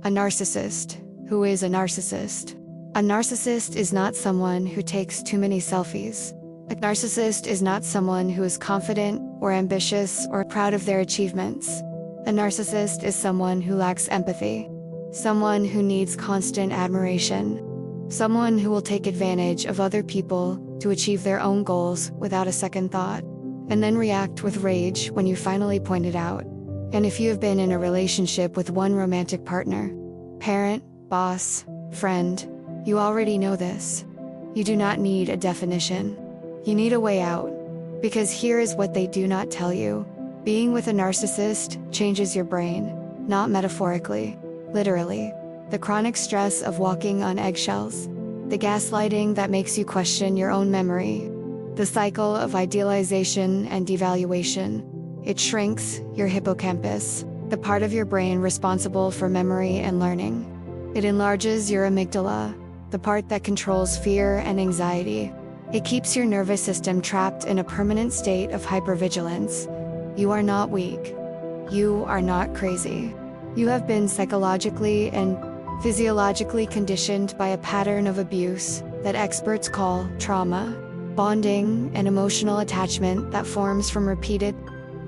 A narcissist. Who is a narcissist? A narcissist is not someone who takes too many selfies. A narcissist is not someone who is confident or ambitious or proud of their achievements. A narcissist is someone who lacks empathy. Someone who needs constant admiration. Someone who will take advantage of other people to achieve their own goals without a second thought, and then react with rage when you finally point it out. And if you have been in a relationship with one romantic partner, parent, boss, friend, you already know this. You do not need a definition. You need a way out. Because here is what they do not tell you. Being with a narcissist changes your brain, not metaphorically, literally. The chronic stress of walking on eggshells. The gaslighting that makes you question your own memory. The cycle of idealization and devaluation. It shrinks your hippocampus, the part of your brain responsible for memory and learning. It enlarges your amygdala, the part that controls fear and anxiety. It keeps your nervous system trapped in a permanent state of hypervigilance. You are not weak. You are not crazy. You have been psychologically and physiologically conditioned by a pattern of abuse that experts call trauma, bonding, and emotional attachment that forms from repeated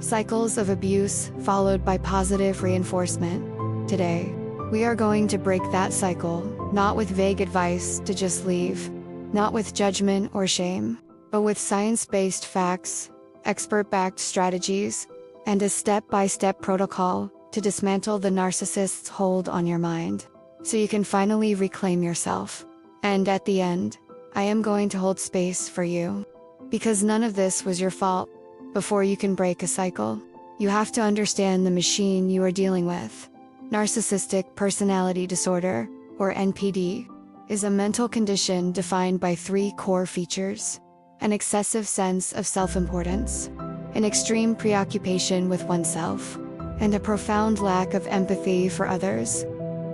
cycles of abuse followed by positive reinforcement. Today, we are going to break that cycle, not with vague advice to just leave, not with judgment or shame, but with science-based facts, expert-backed strategies, and a step-by-step protocol to dismantle the narcissist's hold on your mind, so you can finally reclaim yourself. And at the end, I am going to hold space for you. Because none of this was your fault. Before you can break a cycle, you have to understand the machine you are dealing with. Narcissistic personality disorder, or NPD, is a mental condition defined by 3 core features: an excessive sense of self-importance, an extreme preoccupation with oneself, and a profound lack of empathy for others.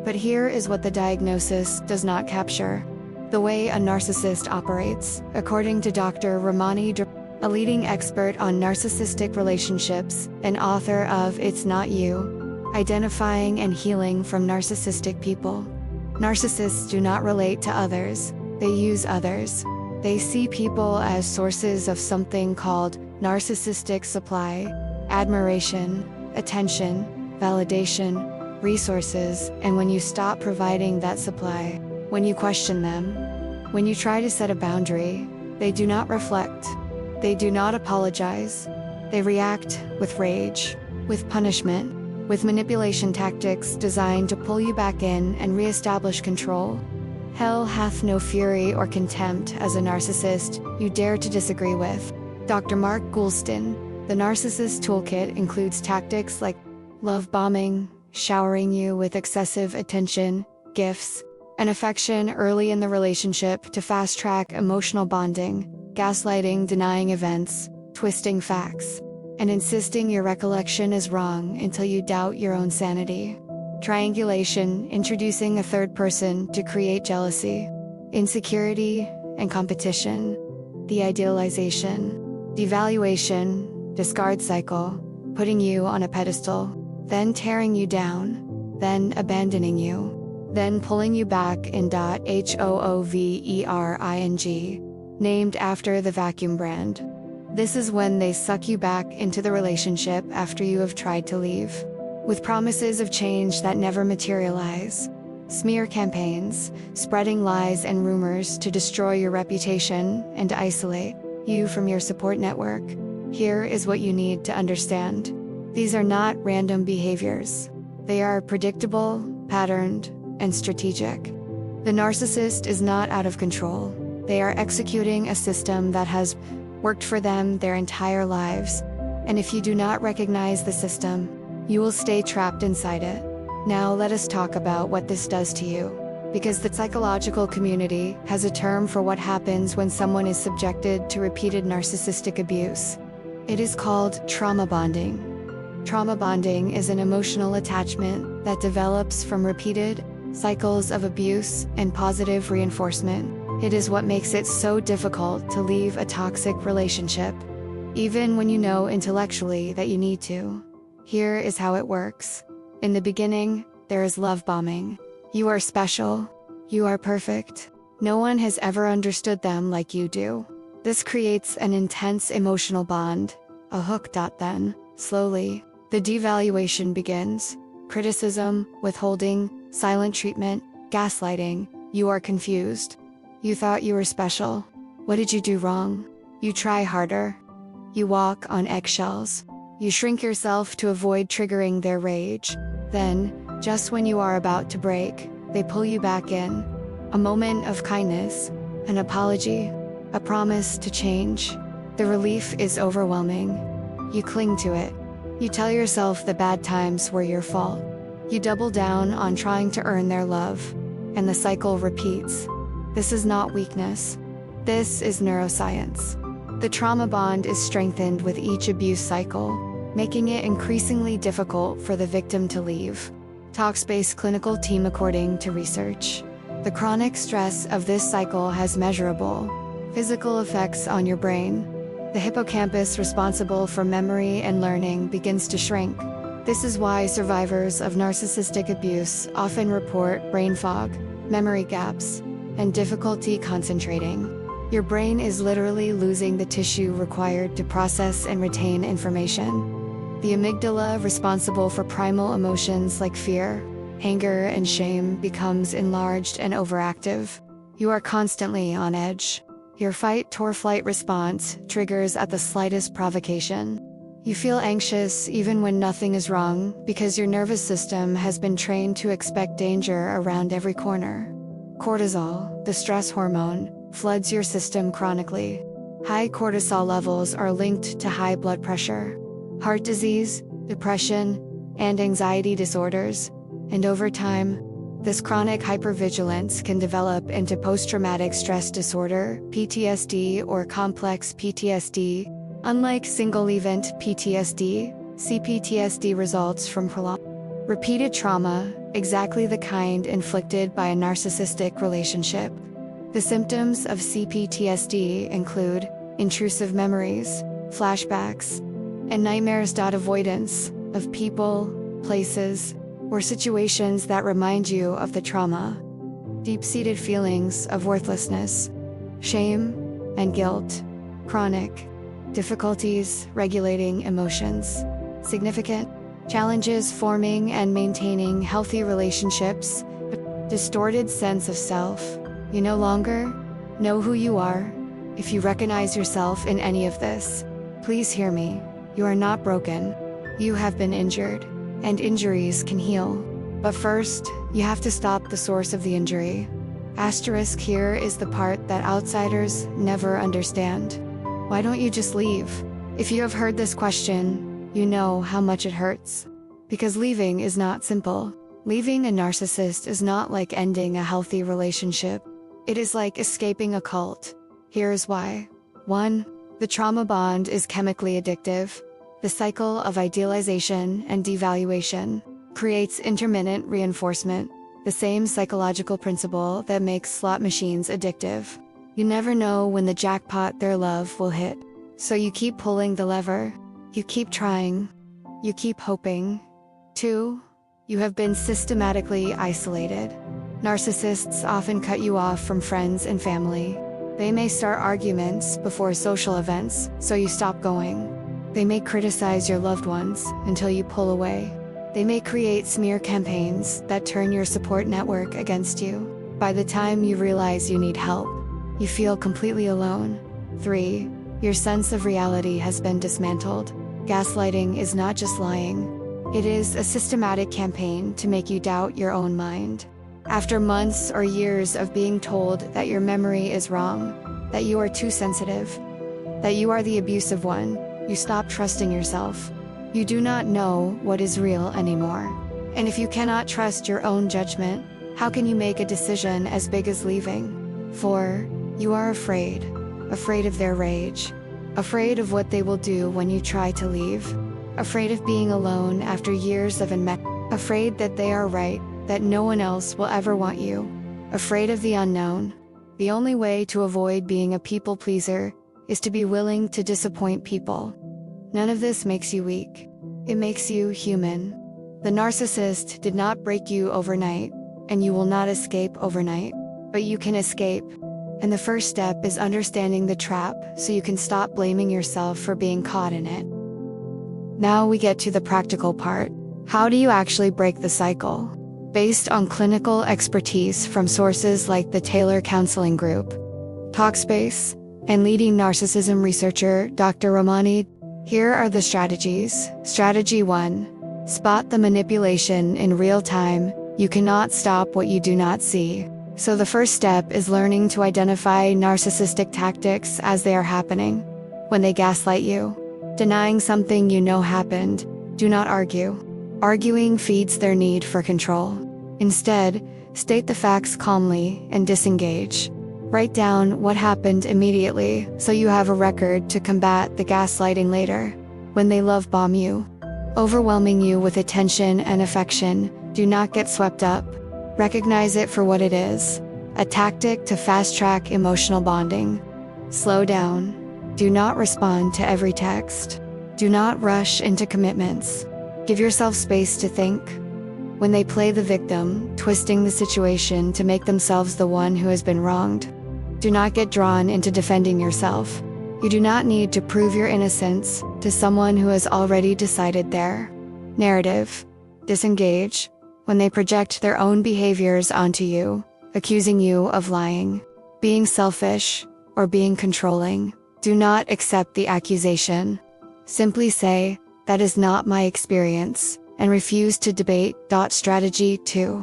But here is what the diagnosis does not capture: the way a narcissist operates, according to Dr. Ramani, a leading expert on narcissistic relationships and author of It's Not You: Identifying and Healing from Narcissistic People. Narcissists do not relate to others, they use others. They see people as sources of something called narcissistic supply, admiration, attention, validation, resources, and when you stop providing that supply, when you question them, when you try to set a boundary, they do not reflect. They do not apologize. They react with rage, with punishment, with manipulation tactics designed to pull you back in and re-establish control. Hell hath no fury or contempt as a narcissist you dare to disagree with. Dr. Mark Goulston, the Narcissist Toolkit includes tactics like love bombing, showering you with excessive attention, gifts, and affection early in the relationship to fast-track emotional bonding, gaslighting, denying events, twisting facts, and insisting your recollection is wrong until you doubt your own sanity. Triangulation, introducing a third person to create jealousy, insecurity, and competition. The idealization, devaluation, discard cycle, putting you on a pedestal, then tearing you down, then abandoning you, then pulling you back in HOOVERING, named after the vacuum brand. This is when they suck you back into the relationship after you have tried to leave, with promises of change that never materialize. Smear campaigns, spreading lies and rumors to destroy your reputation and to isolate you from your support network. Here is what you need to understand. These are not random behaviors. They are predictable, patterned, and strategic. The narcissist is not out of control. They are executing a system that has worked for them their entire lives. And if you do not recognize the system, you will stay trapped inside it. Now let us talk about what this does to you. Because the psychological community has a term for what happens when someone is subjected to repeated narcissistic abuse. It is called trauma bonding. Trauma bonding is an emotional attachment that develops from repeated cycles of abuse and positive reinforcement. It is what makes it so difficult to leave a toxic relationship, even when you know intellectually that you need to. Here is how it works. In the beginning, there is love bombing. You are special. You are perfect. No one has ever understood them like you do. This creates an intense emotional bond, a hook. Then, slowly, the devaluation begins. Criticism, withholding, silent treatment, gaslighting. You are confused. You thought you were special. What did you do wrong? You try harder. You walk on eggshells. You shrink yourself to avoid triggering their rage. Then, just when you are about to break, they pull you back in. A moment of kindness, an apology, a promise to change. The relief is overwhelming. You cling to it. You tell yourself the bad times were your fault. You double down on trying to earn their love, and the cycle repeats. This is not weakness. This is neuroscience. The trauma bond is strengthened with each abuse cycle, making it increasingly difficult for the victim to leave. Talkspace clinical team. According to research, the chronic stress of this cycle has measurable physical effects on your brain. The hippocampus responsible for memory and learning begins to shrink. This is why survivors of narcissistic abuse often report brain fog, memory gaps, and difficulty concentrating. Your brain is literally losing the tissue required to process and retain information. The amygdala, responsible for primal emotions like fear, anger, and shame, becomes enlarged and overactive. You are constantly on edge. Your fight-or-flight response triggers at the slightest provocation. You feel anxious even when nothing is wrong because your nervous system has been trained to expect danger around every corner. Cortisol, the stress hormone, floods your system chronically. High cortisol levels are linked to high blood pressure, heart disease, depression, and anxiety disorders, and over time, this chronic hypervigilance can develop into post-traumatic stress disorder, PTSD, or complex PTSD. Unlike single-event PTSD, CPTSD results from prolonged, repeated trauma, exactly the kind inflicted by a narcissistic relationship. The symptoms of CPTSD include intrusive memories, flashbacks, and nightmares. Avoidance of people, places, or situations that remind you of the trauma. Deep-seated feelings of worthlessness, shame, and guilt. Chronic difficulties regulating emotions. Significant challenges forming and maintaining healthy relationships. Distorted sense of self. You no longer know who you are. If you recognize yourself in any of this, please hear me. You are not broken. You have been injured, and injuries can heal. But first, you have to stop the source of the injury. Asterisk, here is the part that outsiders never understand. Why don't you just leave? If you have heard this question, you know how much it hurts. Because leaving is not simple. Leaving a narcissist is not like ending a healthy relationship. It is like escaping a cult. Here's why. 1. The trauma bond is chemically addictive. The cycle of idealization and devaluation creates intermittent reinforcement, the same psychological principle that makes slot machines addictive. You never know when the jackpot, their love, will hit. So you keep pulling the lever. You keep trying. You keep hoping. 2. You have been systematically isolated. Narcissists often cut you off from friends and family. They may start arguments before social events, so you stop going. They may criticize your loved ones until you pull away. They may create smear campaigns that turn your support network against you. By the time you realize you need help, you feel completely alone. 3. Your sense of reality has been dismantled. Gaslighting is not just lying. It is a systematic campaign to make you doubt your own mind. After months or years of being told that your memory is wrong, that you are too sensitive, that you are the abusive one, you stop trusting yourself. You do not know what is real anymore. And if you cannot trust your own judgment, how can you make a decision as big as leaving? 4. You are afraid. Afraid of their rage. Afraid of what they will do when you try to leave. Afraid of being alone after years of afraid that they are right, that no one else will ever want you. Afraid of the unknown. The only way to avoid being a people pleaser is to be willing to disappoint people. None of this makes you weak. It makes you human. The narcissist did not break you overnight, and you will not escape overnight. But you can escape. And the first step is understanding the trap so you can stop blaming yourself for being caught in it. Now we get to the practical part. How do you actually break the cycle? Based on clinical expertise from sources like the Taylor Counseling Group, Talkspace, and leading narcissism researcher Dr. Ramani, here are the strategies. Strategy 1. Spot the manipulation in real time. You cannot stop what you do not see. So the first step is learning to identify narcissistic tactics as they are happening. When they gaslight you, denying something you know happened, do not argue. Arguing feeds their need for control. Instead, state the facts calmly and disengage. Write down what happened immediately so you have a record to combat the gaslighting later. When they love bomb you, overwhelming you with attention and affection, do not get swept up. Recognize it for what it is, a tactic to fast-track emotional bonding. Slow down. Do not respond to every text. Do not rush into commitments. Give yourself space to think. When they play the victim, twisting the situation to make themselves the one who has been wronged, do not get drawn into defending yourself. You do not need to prove your innocence to someone who has already decided their narrative. Disengage. When they project their own behaviors onto you, accusing you of lying, being selfish, or being controlling, do not accept the accusation. Simply say, "That is not my experience," and refuse to debate. Strategy 2.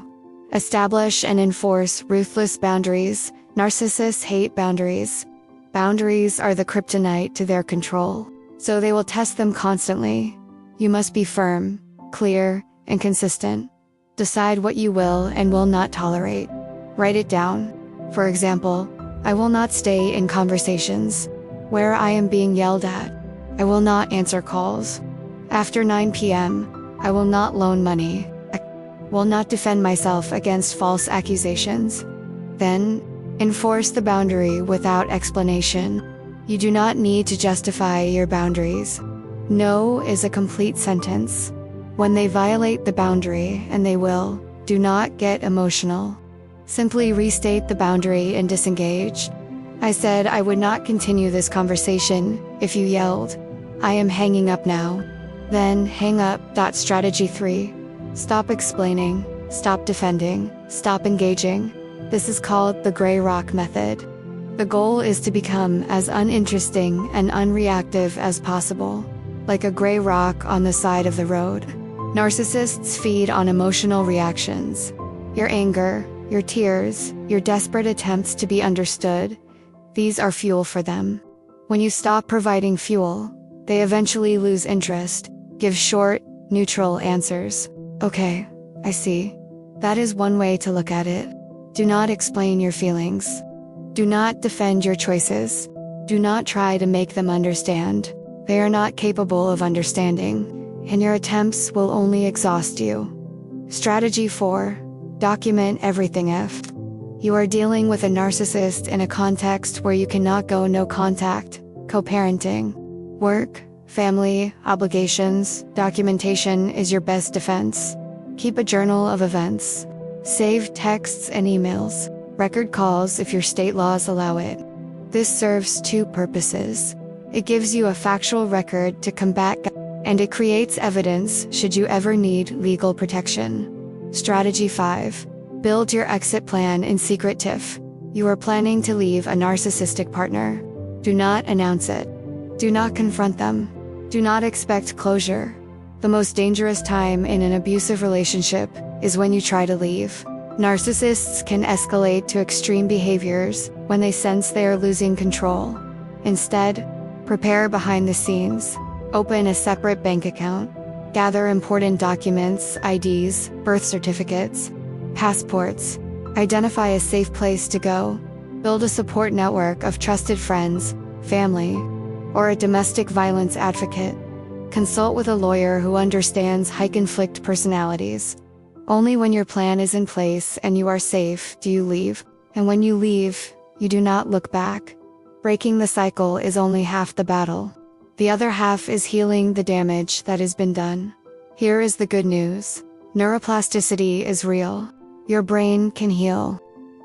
Establish and enforce ruthless boundaries. Narcissists hate boundaries. Boundaries are the kryptonite to their control, so they will test them constantly. You must be firm, clear, and consistent. Decide what you will and will not tolerate. Write it down. For example, I will not stay in conversations where I am being yelled at. I will not answer calls. After 9 p.m., I will not loan money. I will not defend myself against false accusations. Then, enforce the boundary without explanation. You do not need to justify your boundaries. No is a complete sentence. When they violate the boundary, and they will, do not get emotional. Simply restate the boundary and disengage. I said I would not continue this conversation if you yelled. I am hanging up now. Then hang up. Strategy 3. Stop explaining, stop defending, stop engaging. This is called the gray rock method. The goal is to become as uninteresting and unreactive as possible, like a gray rock on the side of the road. Narcissists feed on emotional reactions. Your anger, your tears, your desperate attempts to be understood. These are fuel for them. When you stop providing fuel, they eventually lose interest. Give short, neutral answers. Okay, I see. That is one way to look at it. Do not explain your feelings. Do not defend your choices. Do not try to make them understand. They are not capable of understanding, and your attempts will only exhaust you. Strategy 4. Document everything. If you are dealing with a narcissist in a context where you cannot go no contact, co-parenting, work, family, obligations, documentation is your best defense. Keep a journal of events. Save texts and emails. Record calls if your state laws allow it. This serves two purposes. It gives you a factual record to combat, and it creates evidence should you ever need legal protection. Strategy 5. Build your exit plan in secret. If you are planning to leave a narcissistic partner, do not announce it. Do not confront them. Do not expect closure. The most dangerous time in an abusive relationship is when you try to leave. Narcissists can escalate to extreme behaviors when they sense they are losing control. Instead, prepare behind the scenes. Open a separate bank account. Gather important documents, IDs, birth certificates, passports. Identify a safe place to go. Build a support network of trusted friends, family, or a domestic violence advocate. Consult with a lawyer who understands high-conflict personalities. Only when your plan is in place and you are safe do you leave, and when you leave, you do not look back. Breaking the cycle is only half the battle. The other half is healing the damage that has been done. Here is the good news. Neuroplasticity is real. Your brain can heal.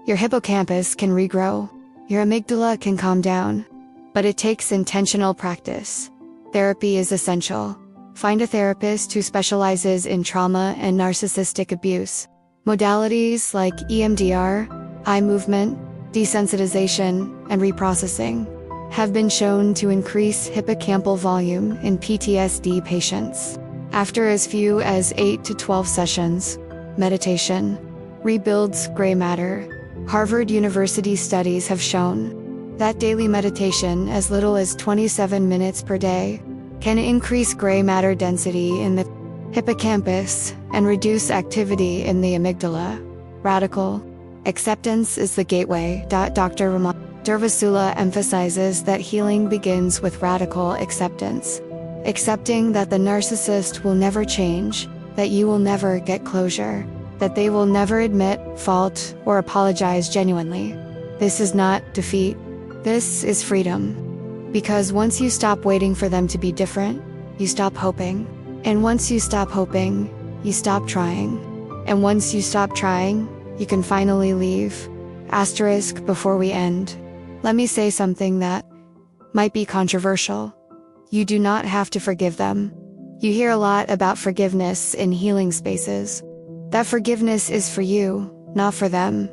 Your hippocampus can regrow. Your amygdala can calm down. But it takes intentional practice. Therapy is essential. Find a therapist who specializes in trauma and narcissistic abuse. Modalities like EMDR, eye movement, desensitization, and reprocessing have been shown to increase hippocampal volume in PTSD patients. After as few as 8 to 12 sessions, meditation rebuilds gray matter. Harvard University studies have shown that daily meditation, as little as 27 minutes per day, can increase gray matter density in the hippocampus and reduce activity in the amygdala. Radical acceptance is the gateway. Dr. Durvasula emphasizes that healing begins with radical acceptance. Accepting that the narcissist will never change, that you will never get closure, that they will never admit fault or apologize genuinely. This is not defeat. This is freedom. Because once you stop waiting for them to be different, you stop hoping. And once you stop hoping, you stop trying. And once you stop trying, you can finally leave. Asterisk before we end. Let me say something that might be controversial. You do not have to forgive them. You hear a lot about forgiveness in healing spaces. That forgiveness is for you, not for them.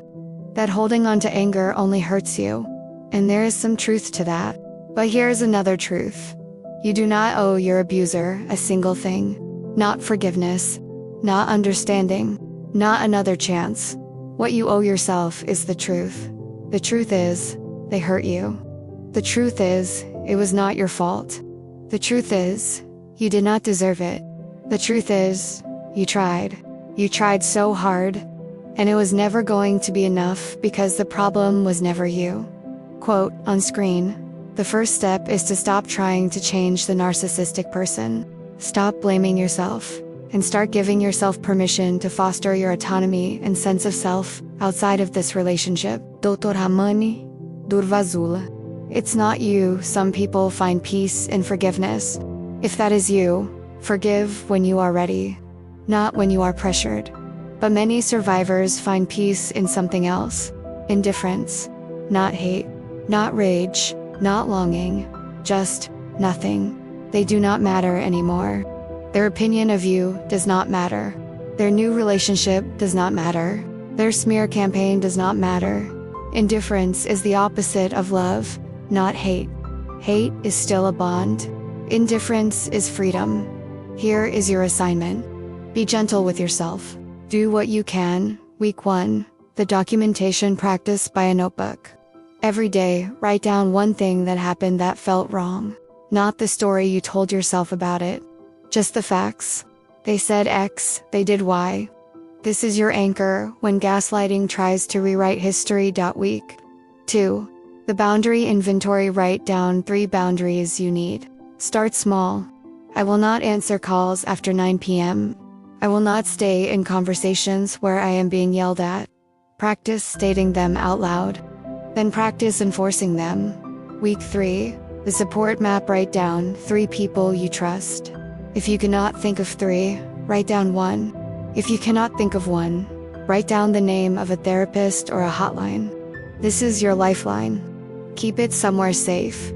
That holding on to anger only hurts you. And there is some truth to that. But here's another truth. You do not owe your abuser a single thing. Not forgiveness. Not understanding. Not another chance. What you owe yourself is the truth. The truth is, they hurt you. The truth is, it was not your fault. The truth is, you did not deserve it. The truth is, you tried. You tried so hard. And it was never going to be enough because the problem was never you. Quote on screen. The first step is to stop trying to change the narcissistic person. Stop blaming yourself. And start giving yourself permission to foster your autonomy and sense of self outside of this relationship. Dr. Hamani Durvasula. It's not you. Some people find peace in forgiveness. If that is you, forgive when you are ready, not when you are pressured. But many survivors find peace in something else. Indifference. Not hate. Not rage. Not longing. Just nothing. They do not matter anymore. Their opinion of you does not matter. Their new relationship does not matter. Their smear campaign does not matter. Indifference is the opposite of love, not hate. Hate is still a bond. Indifference is freedom. Here is your assignment. Be gentle with yourself. Do what you can. Week 1. The documentation practice by a notebook. Every day, write down one thing that happened that felt wrong. Not the story you told yourself about it. Just the facts. They said X, they did Y. This is your anchor when gaslighting tries to rewrite history. Week 2. The boundary inventory. Write down 3 boundaries you need. Start small. I will not answer calls after 9 p.m. I will not stay in conversations where I am being yelled at. Practice stating them out loud. Then practice enforcing them. Week 3. The support map. Write down 3 people you trust. If you cannot think of 3, write down 1. If you cannot think of 1, write down the name of a therapist or a hotline. This is your lifeline. Keep it somewhere safe.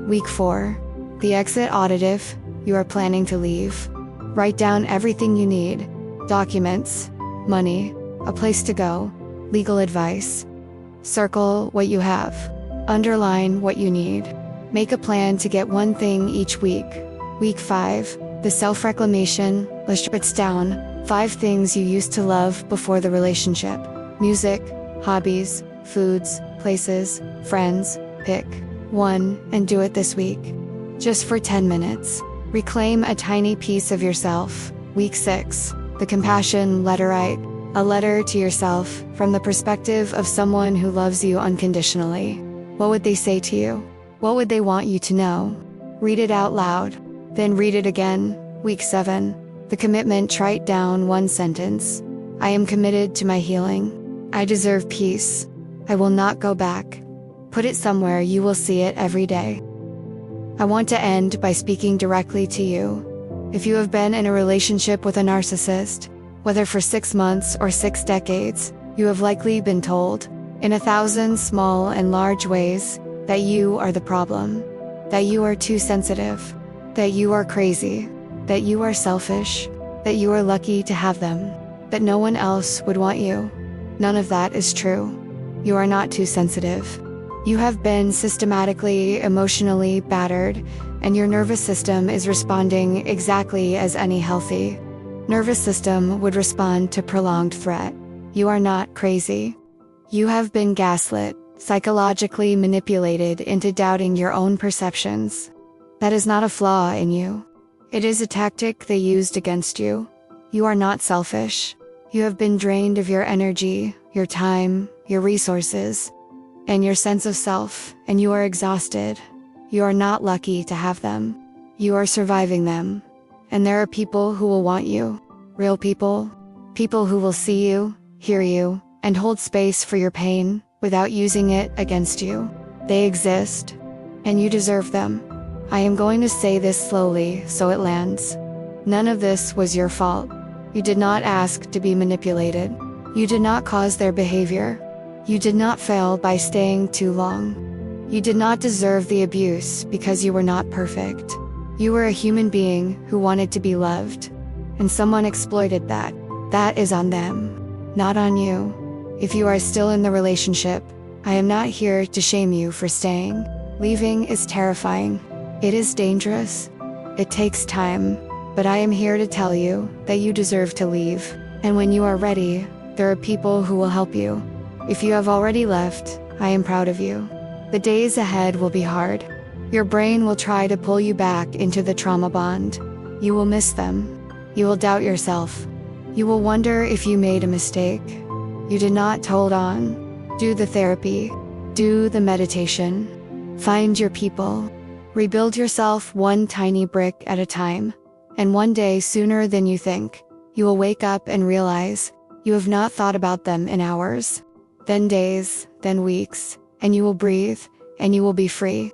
Week 4. The exit auditive. You are planning to leave. Write down everything you need. Documents, money, a place to go, legal advice. Circle what you have. Underline what you need. Make a plan to get one thing each week. Week 5. The self-reclamation. Lists down 5 things you used to love before the relationship. Music, hobbies, foods, places, friends. Pick 1 and do it this week. Just for 10 minutes. Reclaim a tiny piece of yourself. Week 6. The compassion letter. Write a letter to yourself from the perspective of someone who loves you unconditionally. What would they say to you? What would they want you to know? Read it out loud. Then read it again. Week 7. The commitment. Write down 1 sentence. I am committed to my healing. I deserve peace. I will not go back. Put it somewhere you will see it every day. I want to end by speaking directly to you. If you have been in a relationship with a narcissist, Whether for 6 months or 6 decades, you have likely been told, in 1,000 small and large ways, that you are the problem, that you are too sensitive, that you are crazy, that you are selfish, that you are lucky to have them, that no one else would want you. None of that is true. You are not too sensitive. You have been systematically, emotionally battered, and your nervous system is responding exactly as any healthy nervous system would respond to prolonged threat. You are not crazy. You have been gaslit, psychologically manipulated into doubting your own perceptions. That is not a flaw in you. It is a tactic they used against you. You are not selfish. You have been drained of your energy, your time, your resources, and your sense of self, and you are exhausted. You are not lucky to have them. You are surviving them. And there are people who will want you. Real people. People who will see you, hear you, and hold space for your pain without using it against you. They exist, and you deserve them. I am going to say this slowly so it lands. None of this was your fault. You did not ask to be manipulated. You did not cause their behavior. You did not fail by staying too long. You did not deserve the abuse because you were not perfect. You were a human being who wanted to be loved, and someone exploited that. That is on them, not on you. If you are still in the relationship, I am not here to shame you for staying. Leaving is terrifying. It is dangerous. It takes time, but I am here to tell you that you deserve to leave. And when you are ready, there are people who will help you. If you have already left, I am proud of you. The days ahead will be hard. Your brain will try to pull you back into the trauma bond. You will miss them. You will doubt yourself. You will wonder if you made a mistake. You did not hold on. Do the therapy. Do the meditation. Find your people. Rebuild yourself one tiny brick at a time. And one day, sooner than you think, you will wake up and realize you have not thought about them in hours, then days, then weeks, and you will breathe, and you will be free.